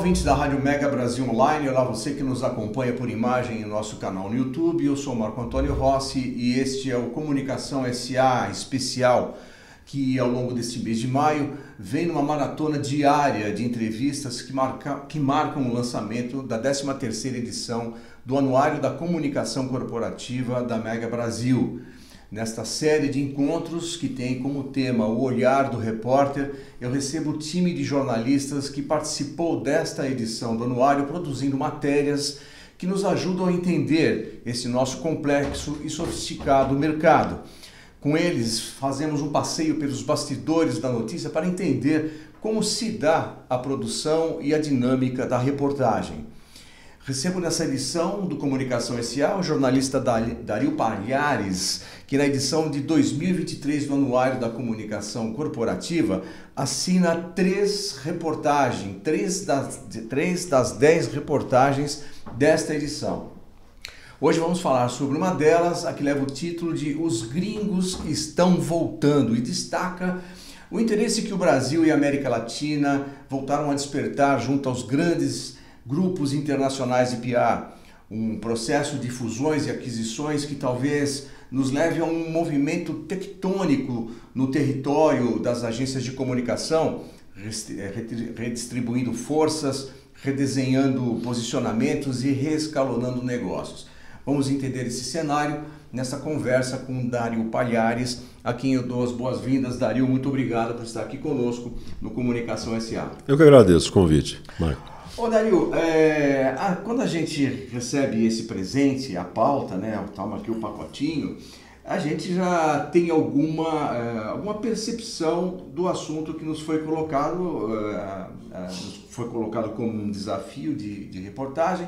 ouvintes da Rádio Mega Brasil Online, olá você que nos acompanha por imagem em nosso canal no YouTube. Eu sou Marco Antônio Rossi e este é o Comunicação SA especial, que ao longo deste mês de maio vem numa maratona diária de entrevistas que marcam o lançamento da 13ª edição do Anuário da Comunicação Corporativa da Mega Brasil. Nesta série de encontros que tem como tema o olhar do repórter, eu recebo o time de jornalistas que participou desta edição do anuário, produzindo matérias que nos ajudam a entender esse nosso complexo e sofisticado mercado. Com eles, fazemos um passeio pelos bastidores da notícia para entender como se dá a produção e a dinâmica da reportagem. Recebo nessa edição do Comunicação SA o jornalista Dario Palhares, que na edição de 2023 do Anuário da Comunicação Corporativa assina três das 10 reportagens desta edição. Hoje vamos falar sobre uma delas, a que leva o título de Os Gringos Estão Voltando, e destaca o interesse que o Brasil e a América Latina voltaram a despertar junto aos grandes grupos internacionais de PR, um processo de fusões e aquisições que talvez nos leve a um movimento tectônico no território das agências de comunicação, redistribuindo forças, redesenhando posicionamentos e reescalonando negócios. Vamos entender esse cenário nessa conversa com Dario Palhares, a quem eu dou as boas-vindas. Dario, muito obrigado por estar aqui conosco no Comunicação SA. Eu que agradeço o convite, Marco. Ô Dario, quando a gente recebe esse presente, a pauta, né, toma aqui o pacotinho, a gente já tem alguma percepção do assunto que nos foi colocado como um desafio de reportagem,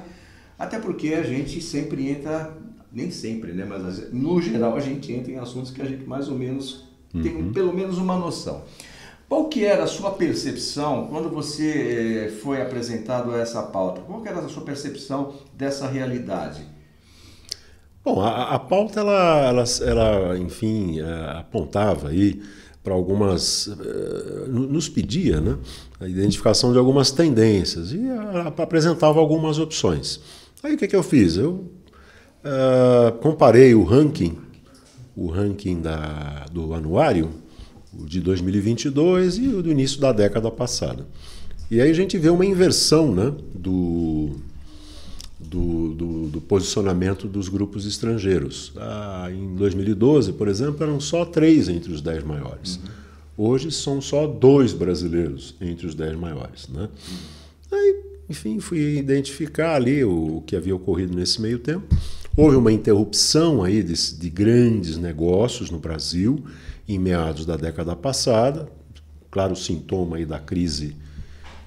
até porque a gente sempre entra, nem sempre, né, mas no geral a gente entra em assuntos que a gente mais ou menos tem pelo menos uma noção. Qual que era a sua percepção quando você foi apresentado a essa pauta? Qual que era a sua percepção dessa realidade? Bom, a pauta, ela enfim, apontava aí para algumas, nos pedia, né, a identificação de algumas tendências e apresentava algumas opções. Aí o que eu fiz? Eu comparei o ranking do anuário, o de 2022 e o do início da década passada. E aí a gente vê uma inversão, né, do posicionamento dos grupos estrangeiros. Em 2012, por exemplo, eram só 3 entre os 10 maiores. Hoje são só 2 brasileiros entre os 10 maiores. Né? Aí, enfim, fui identificar ali o que havia ocorrido nesse meio tempo. Houve uma interrupção aí de grandes negócios no Brasil, em meados da década passada, claro, sintoma aí da crise,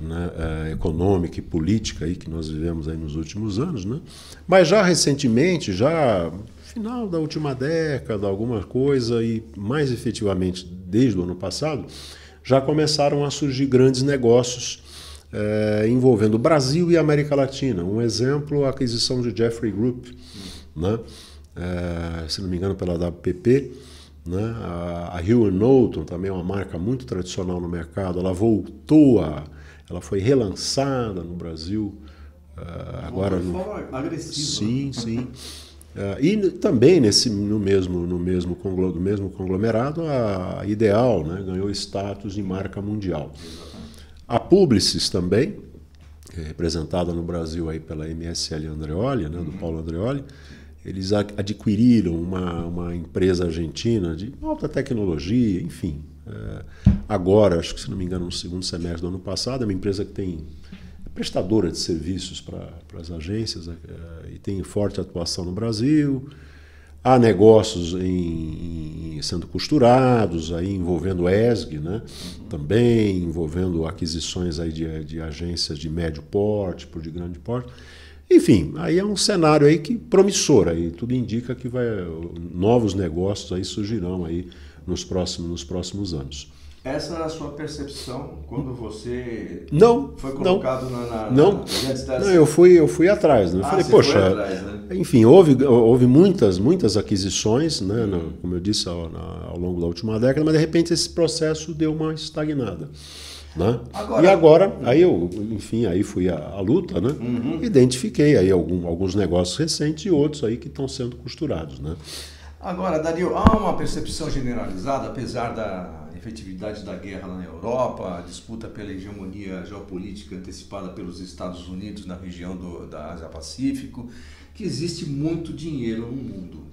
né, econômica e política aí que nós vivemos aí nos últimos anos, né? Mas já recentemente, já final da última década, alguma coisa, e mais efetivamente desde o ano passado, já começaram a surgir grandes negócios envolvendo o Brasil e a América Latina. Um exemplo, a aquisição de Jeffrey Group, né? Se não me engano pela WPP, né? A Hill & Knowlton, também é uma marca muito tradicional no mercado, ela ela foi relançada no Brasil agora. De forma agressiva. Sim, sim. E também no mesmo conglomerado, a Ideal, né, ganhou status de marca mundial. A Publicis também, representada no Brasil aí pela MSL Andreoli, né, do Paulo Andreoli. Eles adquiriram uma empresa argentina de alta tecnologia, enfim. Agora, acho que se não me engano, no segundo semestre do ano passado, é uma empresa que é prestadora de serviços para as agências e tem forte atuação no Brasil. Há negócios sendo costurados, aí envolvendo ESG, né? Também envolvendo aquisições aí de agências de médio porte, por de grande porte. Enfim, aí é um cenário aí que promissor, aí tudo indica que novos negócios aí surgirão aí nos próximos anos. Essa era a sua percepção quando você foi colocado Não, eu fui atrás, né? Eu falei, poxa, atrás, né? Enfim, houve muitas aquisições, né, como eu disse, ao longo da última década, mas de repente esse processo deu uma estagnada. Né? E agora, aí eu, enfim, aí fui à luta, né? Identifiquei aí alguns negócios recentes e outros aí que estão sendo costurados, né? Agora, Dario, há uma percepção generalizada, apesar da efetividade da guerra lá na Europa, a disputa pela hegemonia geopolítica antecipada pelos Estados Unidos na região da Ásia-Pacífico, que existe muito dinheiro no mundo.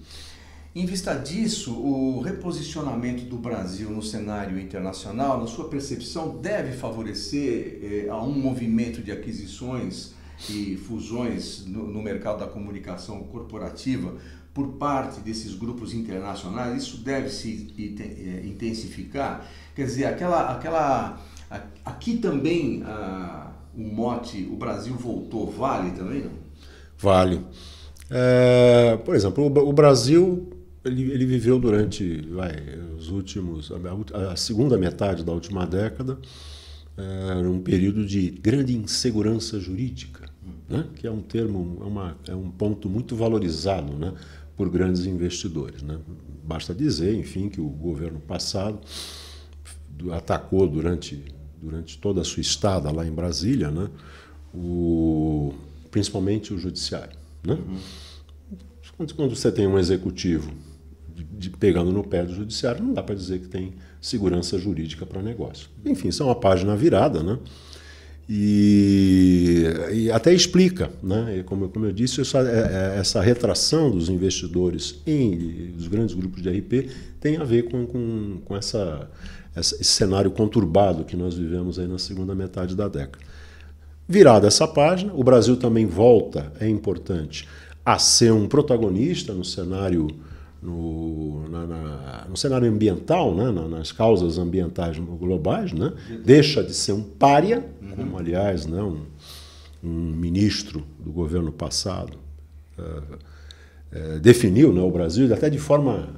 Em vista disso, o reposicionamento do Brasil no cenário internacional, na sua percepção, deve favorecer a um movimento de aquisições e fusões no mercado da comunicação corporativa por parte desses grupos internacionais? Isso deve se intensificar? Quer dizer, aqui também o mote "o Brasil voltou" vale também, não? Vale. Por exemplo, o Brasil ele viveu durante a segunda metade da última década um período de grande insegurança jurídica, né? Que é um termo, é um ponto muito valorizado, né, por grandes investidores, né? Basta dizer, enfim, que o governo passado atacou durante toda a sua estada lá em Brasília, né, principalmente o judiciário, né? Quando você tem um executivo pegando no pé do judiciário, não dá para dizer que tem segurança jurídica para negócio. Enfim, isso é uma página virada, né? E até explica, né? Como eu disse, essa retração dos investidores dos grandes grupos de RP tem a ver com esse cenário conturbado que nós vivemos aí na segunda metade da década. Virada essa página, o Brasil também volta, é importante, a ser um protagonista no cenário ambiental, né? Nas causas ambientais globais, né? Deixa de ser um pária, como aliás, né? um ministro do governo passado definiu, né, o Brasil até de forma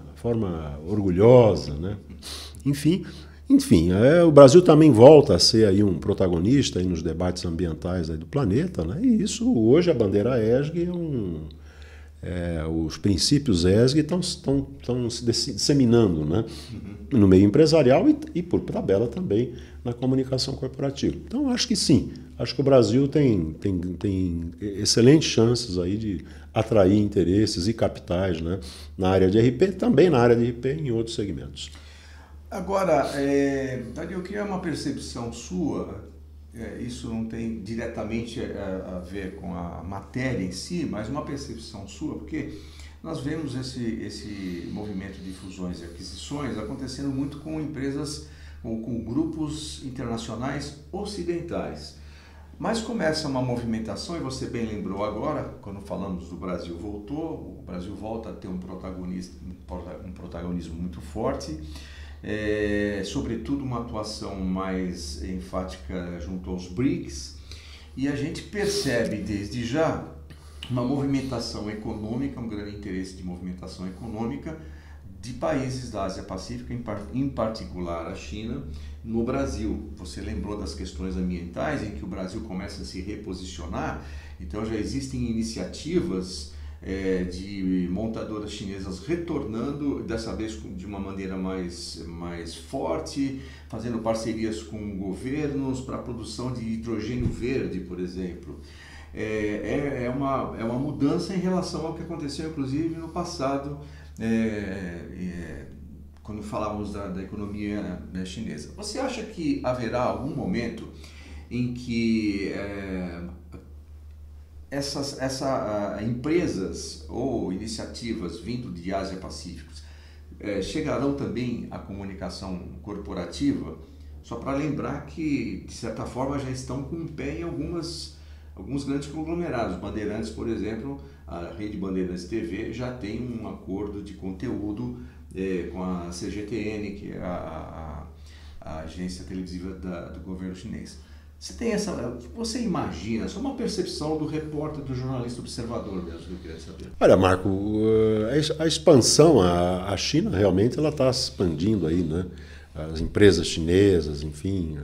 orgulhosa, né? Enfim, o Brasil também volta a ser aí um protagonista aí nos debates ambientais aí do planeta, né? E isso hoje a bandeira ESG os princípios ESG estão se disseminando, né, no meio empresarial e por tabela também na comunicação corporativa. Então acho que sim, acho que o Brasil tem excelentes chances aí de atrair interesses e capitais, né, na área de RP, também na área de RP e em outros segmentos. Agora, Dario, eu queria uma percepção sua. Isso não tem diretamente a ver com a matéria em si, mas uma percepção sua, porque nós vemos esse movimento de fusões e aquisições acontecendo muito com empresas, com grupos internacionais ocidentais. Mas começa uma movimentação, e você bem lembrou agora, quando falamos do Brasil voltou, o Brasil volta a ter um protagonismo muito forte, sobretudo uma atuação mais enfática junto aos BRICS, e a gente percebe desde já uma movimentação econômica, um grande interesse de movimentação econômica de países da Ásia-Pacífica, em particular a China, no Brasil. Você lembrou das questões ambientais, em que o Brasil começa a se reposicionar, então já existem iniciativas de montadoras chinesas retornando, dessa vez de uma maneira mais forte, fazendo parcerias com governos para a produção de hidrogênio verde, por exemplo. É uma mudança em relação ao que aconteceu, inclusive, no passado, quando falávamos da economia chinesa. Você acha que haverá algum momento em que essas empresas ou iniciativas vindo de Ásia-Pacífico chegarão também à comunicação corporativa? Só para lembrar que, de certa forma, já estão com um pé em alguns grandes conglomerados. Bandeirantes, por exemplo, a rede Bandeirantes TV já tem um acordo de conteúdo com a CGTN, que é a agência televisiva do governo chinês. Você imagina, essa é uma percepção do repórter, do jornalista observador mesmo, que eu queria saber. Olha, Marco, a expansão, a China realmente ela está expandindo aí, né? As empresas chinesas, enfim,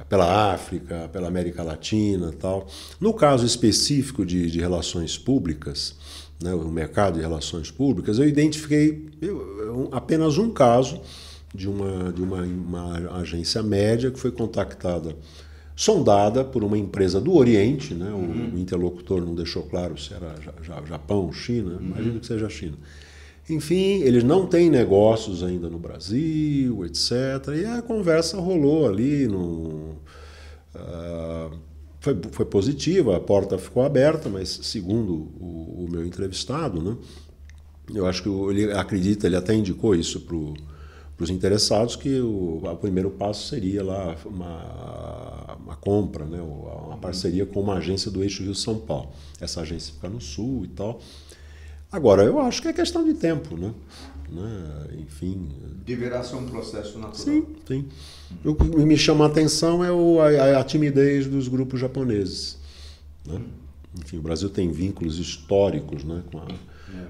pela África, pela América Latina e tal. No caso específico de relações públicas, né, o mercado de relações públicas, eu identifiquei apenas um caso de uma agência média que foi contactada, sondada por uma empresa do Oriente, né? O interlocutor não deixou claro se era Japão, China, imagino que seja China. Enfim, eles não têm negócios ainda no Brasil, etc. E a conversa rolou ali, foi positiva, a porta ficou aberta, mas segundo o meu entrevistado, né? Eu acho que ele acredita, ele até indicou isso para os interessados, que o primeiro passo seria lá uma compra, né, uma parceria com uma agência do eixo Rio-São Paulo. Essa agência fica no sul e tal. Agora, eu acho que é questão de tempo, né? Enfim... Deverá ser um processo natural. Sim, sim. O que me chama a atenção é a timidez dos grupos japoneses, né? Enfim, o Brasil tem vínculos históricos, né,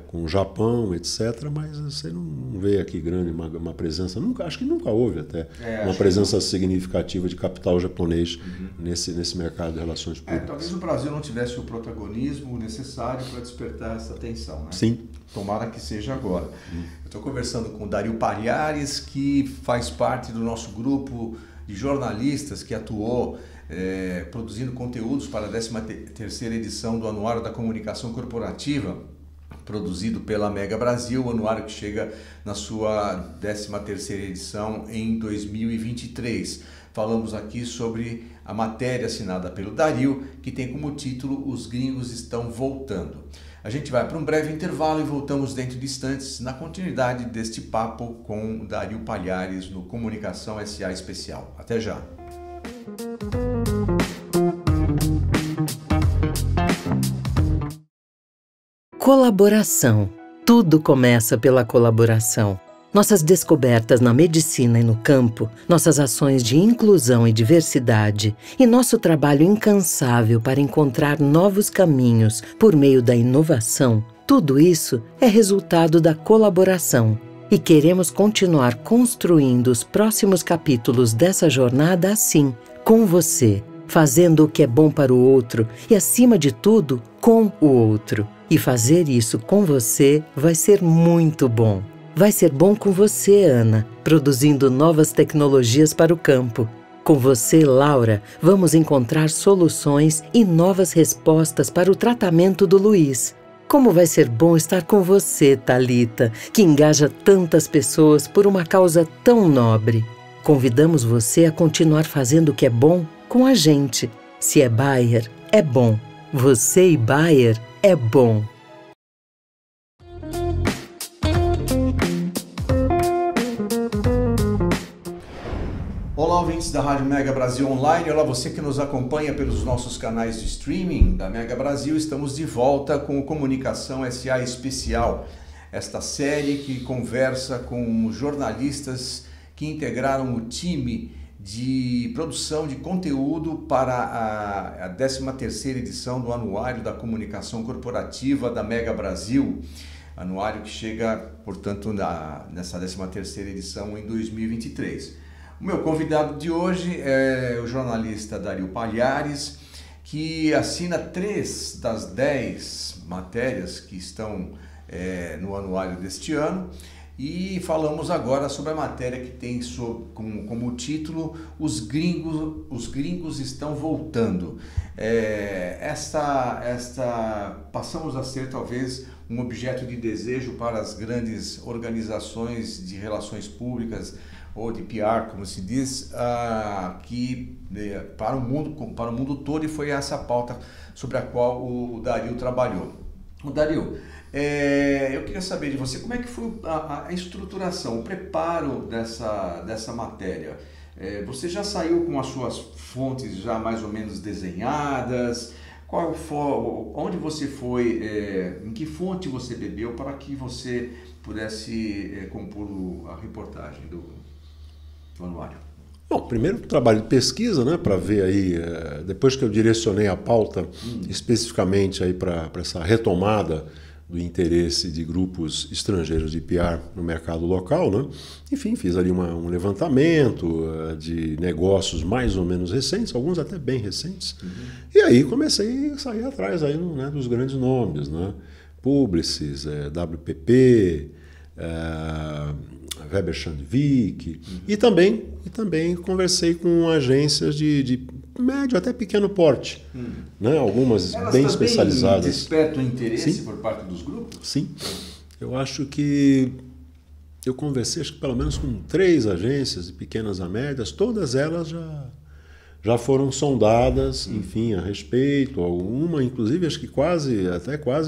com o Japão, etc., mas você não vê aqui grande uma presença, acho que nunca houve até uma presença significativa de capital japonês nesse mercado de relações públicas. Talvez o Brasil não tivesse o protagonismo necessário para despertar essa atenção, né? Sim. Tomara que seja agora. Eu estou conversando com o Dario Palhares, que faz parte do nosso grupo de jornalistas que atuou produzindo conteúdos para a 13ª edição do Anuário da Comunicação Corporativa, produzido pela Mega Brasil, o anuário que chega na sua 13ª edição em 2023. Falamos aqui sobre a matéria assinada pelo Dario, que tem como título Os Gringos Estão Voltando. A gente vai para um breve intervalo e voltamos dentro de instantes na continuidade deste papo com o Dario Palhares no Comunicação SA Especial. Até já! Colaboração. Tudo começa pela colaboração. Nossas descobertas na medicina e no campo, nossas ações de inclusão e diversidade e nosso trabalho incansável para encontrar novos caminhos por meio da inovação, tudo isso é resultado da colaboração. E queremos continuar construindo os próximos capítulos dessa jornada assim, com você, fazendo o que é bom para o outro e, acima de tudo, com o outro. E fazer isso com você vai ser muito bom. Vai ser bom com você, Ana, produzindo novas tecnologias para o campo. Com você, Laura, vamos encontrar soluções e novas respostas para o tratamento do Luiz. Como vai ser bom estar com você, Thalita, que engaja tantas pessoas por uma causa tão nobre. Convidamos você a continuar fazendo o que é bom com a gente. Se é Bayer, é bom. Você e Bayer é bom. Olá, ouvintes da Rádio Mega Brasil Online. Olá, você que nos acompanha pelos nossos canais de streaming da Mega Brasil. Estamos de volta com o Comunicação SA Especial. Esta série que conversa com jornalistas que integraram o time de produção de conteúdo para a 13ª edição do Anuário da Comunicação Corporativa da Mega Brasil. Anuário que chega, portanto, nessa 13ª edição em 2023. O meu convidado de hoje é o jornalista Dario Palhares, que assina 3 das 10 matérias que estão no anuário deste ano. E falamos agora sobre a matéria que tem como título Os Gringos Estão Voltando. Passamos a ser talvez um objeto de desejo para as grandes organizações de relações públicas ou de PR, como se diz, para o mundo todo, e foi essa a pauta sobre a qual o Dario trabalhou. O Dario, eu queria saber de você como é que foi a estruturação, o preparo dessa matéria. Você já saiu com as suas fontes já mais ou menos desenhadas? Onde você foi, em que fonte você bebeu para que você pudesse compor a reportagem do anuário? Bom, primeiro trabalho de pesquisa, né, para ver aí, depois que eu direcionei a pauta especificamente aí para essa retomada do interesse de grupos estrangeiros de PR no mercado local, né? Enfim, fiz ali um levantamento de negócios mais ou menos recentes, alguns até bem recentes, e aí comecei a sair atrás aí, né, dos grandes nomes, né? Publicis, WPP, Weber Schandvik, e também conversei com agências de médio até pequeno porte, né? Algumas elas bem também especializadas. Despertam interesse Sim. por parte dos grupos? Sim, eu acho que eu conversei acho que pelo menos com 3 agências de pequenas a médias, todas elas já foram sondadas, enfim, a respeito. Uma, inclusive, acho que quase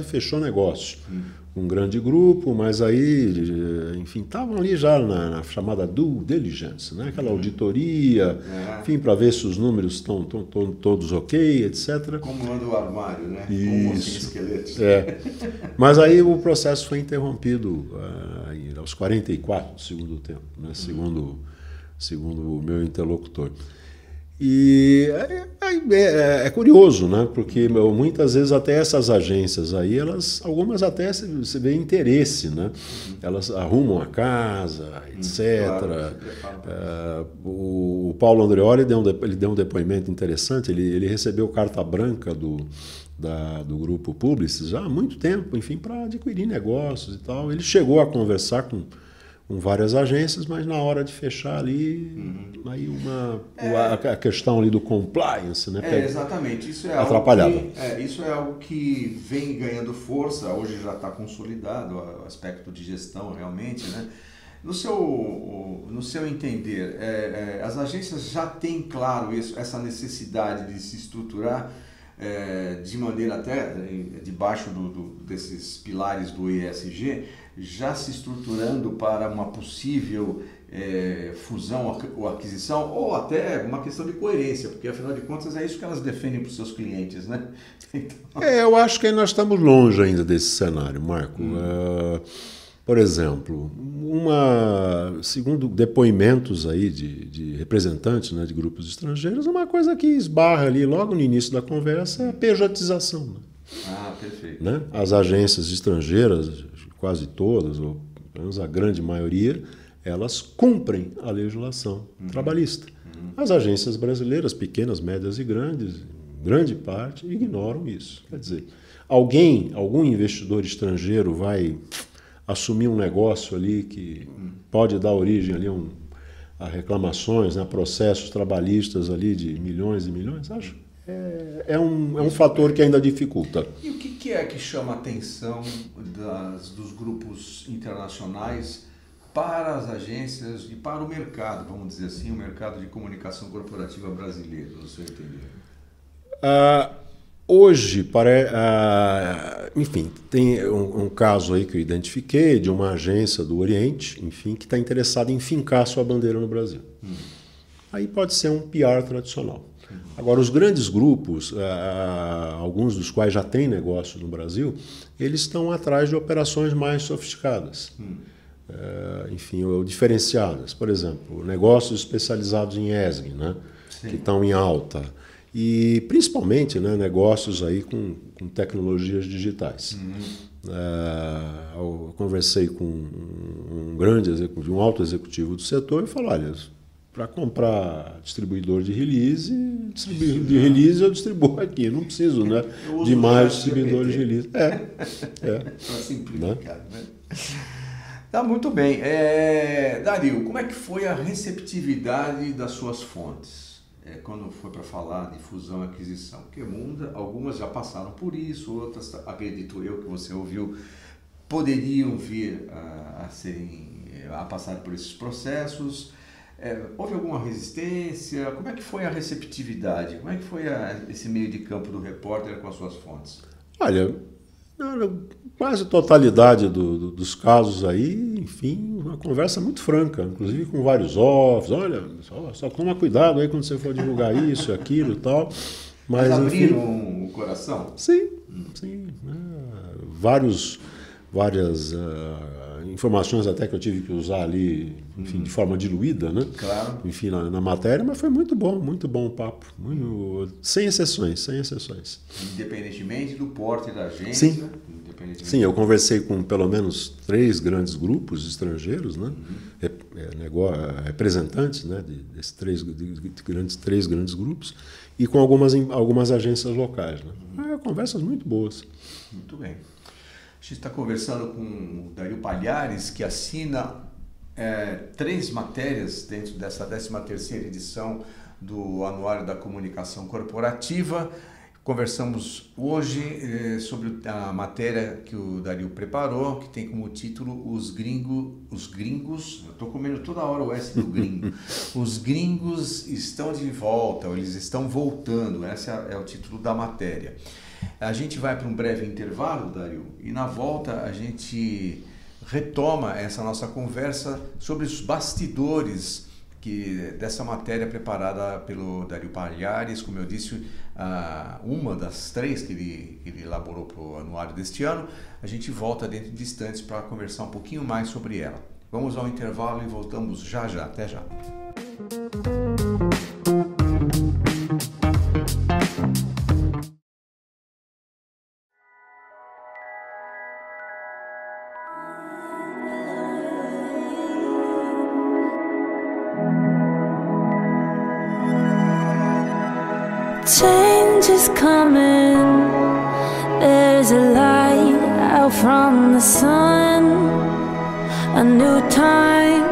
fechou negócio. Um grande grupo, mas aí, enfim, estavam ali já na chamada due diligence, né? Aquela auditoria, enfim, para ver se os números estão todos ok, etc. Como anda o armário, né? Como assim, esqueletos. Mas aí o processo foi interrompido aos 44 do segundo tempo, né? Segundo o meu interlocutor. E é curioso, né? Porque muitas vezes até essas agências aí, algumas até você vê interesse, né? Elas arrumam a casa, etc. Claro, o Paulo Andreoli ele deu um depoimento interessante, ele recebeu carta branca do grupo Publicis já há muito tempo, enfim, para adquirir negócios e tal. Ele chegou a conversar com várias agências, mas na hora de fechar ali, aí a questão ali do compliance, né? Exatamente. Isso é atrapalhava. Isso é algo que vem ganhando força, hoje já está consolidado, o aspecto de gestão realmente, né? No seu entender, as agências já têm claro essa necessidade de se estruturar de maneira até debaixo desses pilares do ESG, já se estruturando para uma possível fusão ou aquisição, ou até uma questão de coerência, porque afinal de contas é isso que elas defendem para os seus clientes, né? Então... eu acho que nós estamos longe ainda desse cenário, Marco. Por exemplo, segundo depoimentos aí de representantes, né, de grupos estrangeiros, uma coisa que esbarra ali logo no início da conversa é a pejotização. Né? Perfeito. Né? As agências estrangeiras, quase todas, ou pelo menos a grande maioria, elas cumprem a legislação trabalhista. As agências brasileiras, pequenas, médias e grandes, grande parte, ignoram isso. Quer dizer, algum investidor estrangeiro vai assumir um negócio ali que pode dar origem ali a reclamações, né, a processos trabalhistas ali de milhões e milhões, acho. É um fator que ainda dificulta. E o que é que chama a atenção dos grupos internacionais para as agências e para o mercado, vamos dizer assim, o mercado de comunicação corporativa brasileiro, no seu entender? Hoje, enfim, tem um caso aí que eu identifiquei de uma agência do Oriente, enfim, que está interessada em fincar sua bandeira no Brasil. Aí pode ser um PR tradicional. Agora, os grandes grupos, alguns dos quais já têm negócio no Brasil, eles estão atrás de operações mais sofisticadas, enfim, ou diferenciadas. Por exemplo, negócios especializados em ESG, né, que estão em alta. E, principalmente, né, negócios aí com tecnologias digitais. Eu conversei com um alto executivo do setor e falou, olha, para comprar distribuidor de release eu distribuo aqui, não preciso, né, de mais distribuidores de release. Para simplificar, né? Tá muito bem. Dario, como é que foi a receptividade das suas fontes? Quando foi para falar de fusão e aquisição, porque algumas já passaram por isso, outras, acredito eu que você ouviu, poderiam vir a passar por esses processos. Houve alguma resistência? Como é que foi a receptividade? Como é que foi esse meio de campo do repórter com as suas fontes? Olha, quase a totalidade dos casos aí, enfim, uma conversa muito franca, inclusive com vários offs, olha, só toma cuidado aí quando você for divulgar isso, aquilo e tal. Mas abriram o coração? Sim. Várias informações até que eu tive que usar ali, enfim, de forma diluída, né? Claro. Enfim, na matéria, mas foi muito bom o papo. Sem exceções. Independentemente do porte da agência? Sim, eu conversei com pelo menos 3 grandes grupos estrangeiros, né? Representantes, né, desses 3 grandes grupos, e com algumas agências locais. Né? Conversas muito boas. Muito bem. A gente está conversando com o Dario Palhares, que assina 3 matérias dentro dessa 13ª edição do Anuário da Comunicação Corporativa. Conversamos hoje sobre a matéria que o Dario preparou, que tem como título Os Gringos, eu estou comendo toda hora o S do gringo, Os Gringos estão de volta, ou eles estão voltando, esse é o título da matéria. A gente vai para um breve intervalo, Dario, e na volta a gente retoma essa nossa conversa sobre os bastidores dessa matéria preparada pelo Dario Palhares, como eu disse, uma das 3 que ele elaborou para o anuário deste ano. A gente volta dentro de instantes para conversar um pouquinho mais sobre ela. Vamos ao intervalo e voltamos já. Até já. Change is coming, there's a light out from the sun. A new time,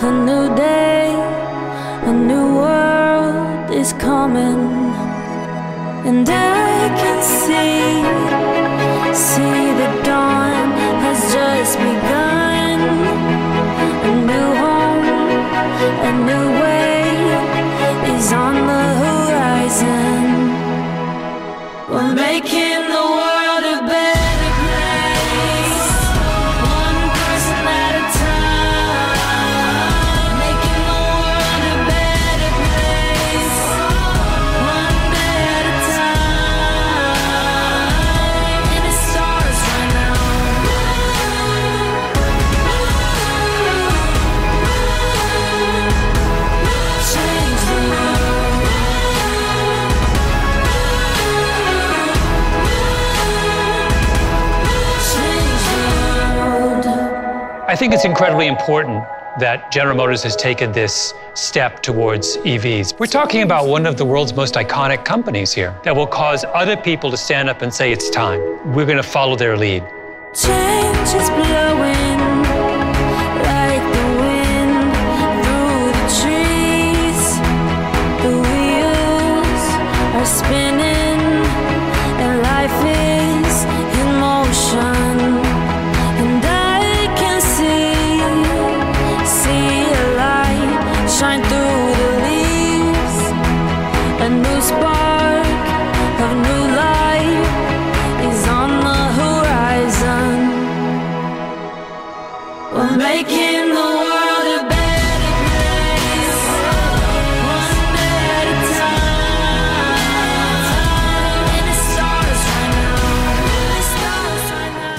a new day, a new world is coming. And I can see the dawn has just begun. A new home, a new way is on the horizon. We're making the world a better place, one person at a time. Making the world a better place, one day at a time. In the stars right now. Change the world. I think it's incredibly important that General Motors has taken this step towards EVs. We're talking about one of the world's most iconic companies here that will cause other people to stand up and say it's time. We're going to follow their lead. Change is blowing like the wind through the trees. The wheels are spinning and life is in motion. And I can see a light shine through the leaves. A new spark of new life is on the horizon. We're making the world a better place, one day at a time. In the stars right now, in the stars right now.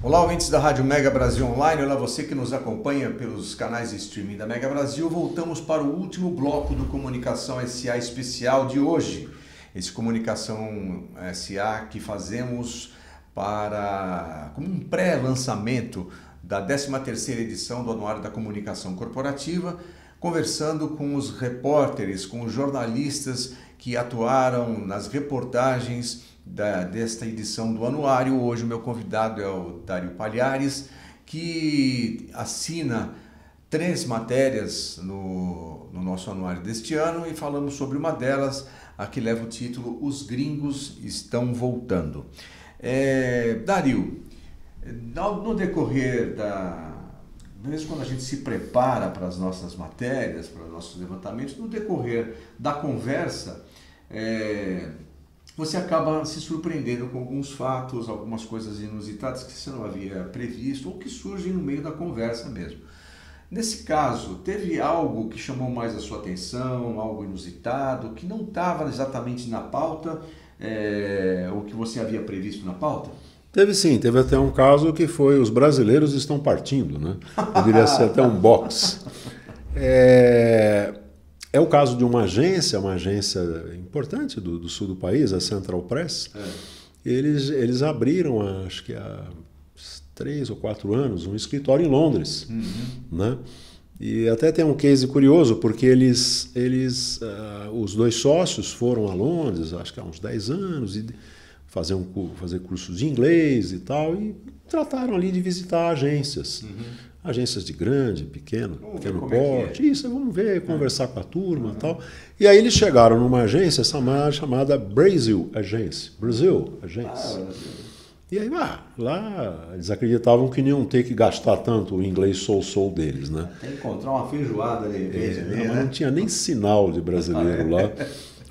Olá, ouvintes da Rádio Mega Brasil Online, olá você que nos acompanha pelos canais de streaming da Mega Brasil. Voltamos para o último bloco do Comunicação SA especial de hoje. Esse Comunicação SA que fazemos como um pré-lançamento da 13ª edição do Anuário da Comunicação Corporativa, conversando com os repórteres, com os jornalistas que atuaram nas reportagens desta edição do anuário. Hoje o meu convidado é o Dario Palhares, que assina 3 matérias no nosso anuário deste ano, e falamos sobre uma delas, a que leva o título Os Gringos Estão Voltando. Dario, no decorrer mesmo quando a gente se prepara para as nossas matérias, para os nossos levantamentos, no decorrer da conversa, você acaba se surpreendendo com alguns fatos, algumas coisas inusitadas que você não havia previsto ou que surgem no meio da conversa mesmo. Nesse caso, teve algo que chamou mais a sua atenção, algo inusitado, que não estava exatamente na pauta, ou que você havia previsto na pauta? Teve sim, teve até um caso que foi Os Brasileiros Estão Partindo, né? Poderia ser até um box. É o caso de uma agência importante do sul do país, a Central Press. Eles abriram, acho que há 3 ou 4 anos, um escritório em Londres, né? E até tem um case curioso, porque os dois sócios foram a Londres, acho que há uns 10 anos, e fazer cursos de inglês e tal, e trataram ali de visitar agências. Agências de grande, pequeno porte. Isso, vamos ver, conversar com a turma e tal. E aí eles chegaram numa agência chamada Brasil Agência. E aí, lá eles acreditavam que não iam ter que gastar tanto o inglês soul deles, né? Tem que encontrar uma feijoada de repente. Não tinha nem sinal de brasileiro lá.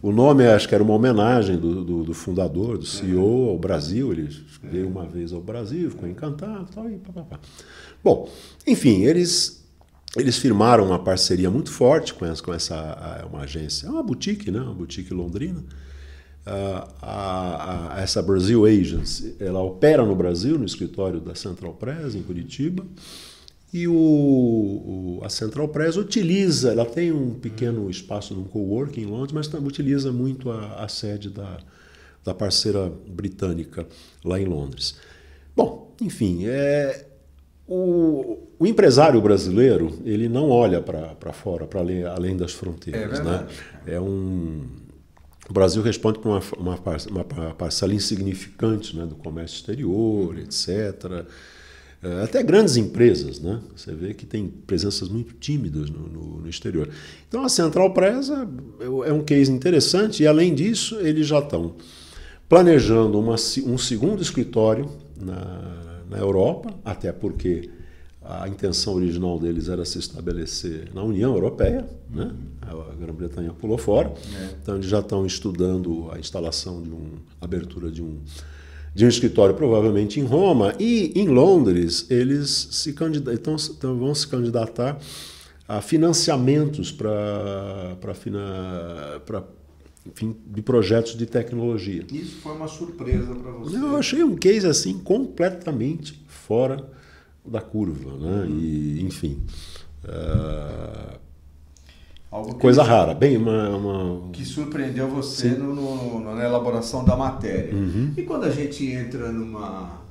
O nome, acho que era uma homenagem do fundador, do CEO ao Brasil. Ele veio uma vez ao Brasil, ficou encantado e tal, e papapá. Bom, enfim, eles firmaram uma parceria muito forte com uma agência, é uma boutique, né? Uma boutique londrina. Essa Brasil Agency, ela opera no Brasil, no escritório da Central Press, em Curitiba, e a Central Press ela tem um pequeno espaço num coworking em Londres, mas também utiliza muito a sede da parceira britânica lá em Londres. Bom, enfim, o empresário brasileiro, ele não olha para fora, para além das fronteiras, né? O Brasil responde por uma parcela insignificante, né, do comércio exterior, etc. Até grandes empresas, né? Você vê que tem presenças muito tímidas no exterior. Então a Central Press é um case interessante, e além disso eles já estão planejando um segundo escritório na Europa, até porque a intenção original deles era se estabelecer na União Europeia, né? A Grã-Bretanha pulou fora, então eles já estão estudando a instalação a abertura de um escritório, provavelmente em Roma, e em Londres eles vão se candidatar a financiamentos de projetos de tecnologia. Isso foi uma surpresa para você? Eu achei um case assim completamente fora da curva, né? E, enfim, coisa rara, bem que surpreendeu você na elaboração da matéria. E quando a gente entra numa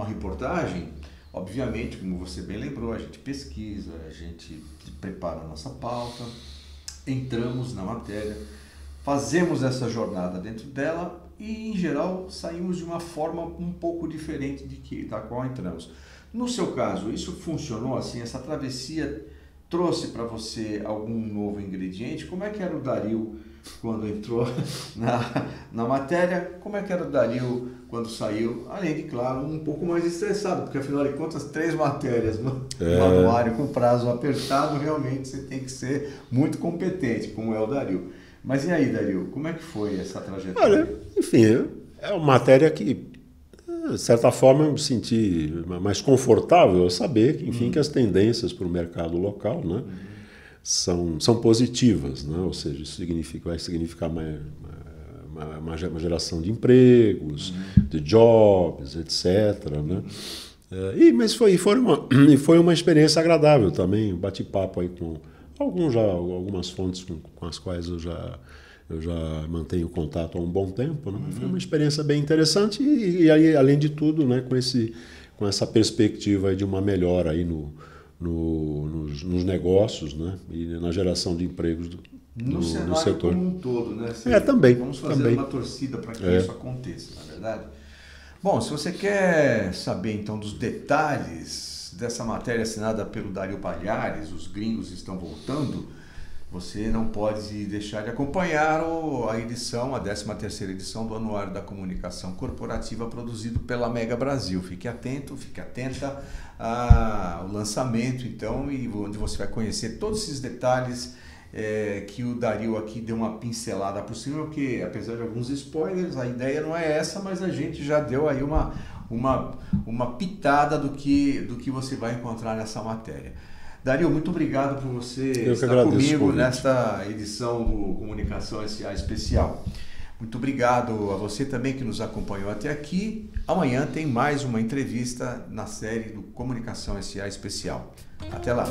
reportagem, obviamente, como você bem lembrou, a gente pesquisa, a gente prepara a nossa pauta, entramos na matéria, fazemos essa jornada dentro dela e, em geral, saímos de uma forma um pouco diferente da qual entramos. No seu caso, isso funcionou assim? Essa travessia trouxe para você algum novo ingrediente? Como é que era o Dario quando entrou na matéria? Como é que era o Dario quando saiu? Além de, claro, um pouco mais estressado, porque afinal de contas, 3 matérias no anuário com prazo apertado, realmente você tem que ser muito competente, como é o Dario. Mas e aí, Dario, como é que foi essa trajetória? Olha, enfim, é uma matéria que, de certa forma, eu me senti mais confortável a saber que, enfim, que as tendências para o mercado local, né, são positivas, né? Ou seja, isso vai significar uma geração de empregos, de jobs, etc., né? Mas foi uma experiência agradável também, bati-papo aí com algumas fontes com as quais eu já mantenho contato há um bom tempo, né? Foi uma experiência bem interessante e aí, além de tudo, né, com essa perspectiva de uma melhora aí nos negócios, né, e na geração de empregos no setor como um todo, né? Também. Vamos fazer uma torcida para que isso aconteça, na verdade. Bom, se você quer saber então dos detalhes dessa matéria assinada pelo Dario Palhares, Os Gringos Estão Voltando, você não pode deixar de acompanhar a 13ª edição do Anuário da Comunicação Corporativa, produzido pela Mega Brasil. Fique atento, fique atenta ao lançamento, então, e onde você vai conhecer todos esses detalhes que o Dario aqui deu uma pincelada por cima, porque, apesar de alguns spoilers, a ideia não é essa, mas a gente já deu aí uma pitada do que você vai encontrar nessa matéria. Dario, muito obrigado por você estar comigo nesta edição do Comunicação SA Especial. Muito obrigado a você também que nos acompanhou até aqui. Amanhã tem mais uma entrevista na série do Comunicação SA Especial. Até lá!